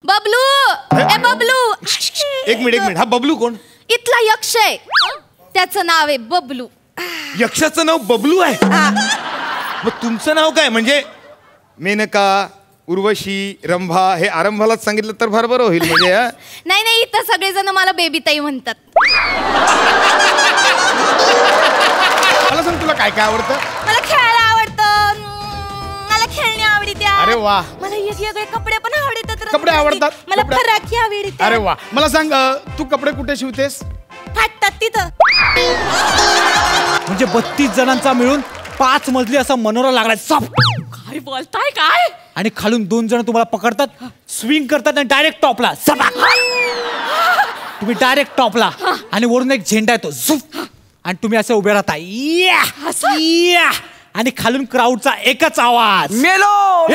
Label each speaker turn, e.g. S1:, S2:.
S1: बबलू ए बबलू
S2: एक मिनिट हा बबलू कोण?
S1: इथला यक्ष आहे, त्याचं नाव आहे बबलू.
S2: यक्षाचं नाव बबलू आहे? मग तुमचं नाव काय? म्हणजे मेनका, उर्वशी, रंभा हे आरंभालाच सांगितलं तर फार बरं होईल. म्हणजे
S1: नाही नाही, इथं सगळेजण मला बेबी ताई म्हणतात.
S2: मला सांग तुला काय काय आवडतं?
S1: मला खेळायला आवडतं, मला खेळणी आवडते.
S2: अरे वा.
S1: मला वेगवेगळे कपडे पण आवडतात.
S2: कपडे आवडतात?
S1: मला फराकी आवडते.
S2: अरे वा. मला सांग तू कपडे कुठे शिवतेस?
S1: फाटतात तिथं.
S3: म्हणजे 32 जणांचा मिळून 5 मजली असा मनोरा लागलाय.
S1: काय बोलताय काय?
S3: आणि खालून 2 जण तुम्हाला पकडतात, स्विंग करतात आणि डायरेक्ट टॉपला. तुम्ही डायरेक्ट टॉपला आणि वरून एक झेंडा येतो झुप आणि तुम्ही असे उभे राहता. आणि खालून क्राऊडचा एकच आवाज,
S4: मेलो.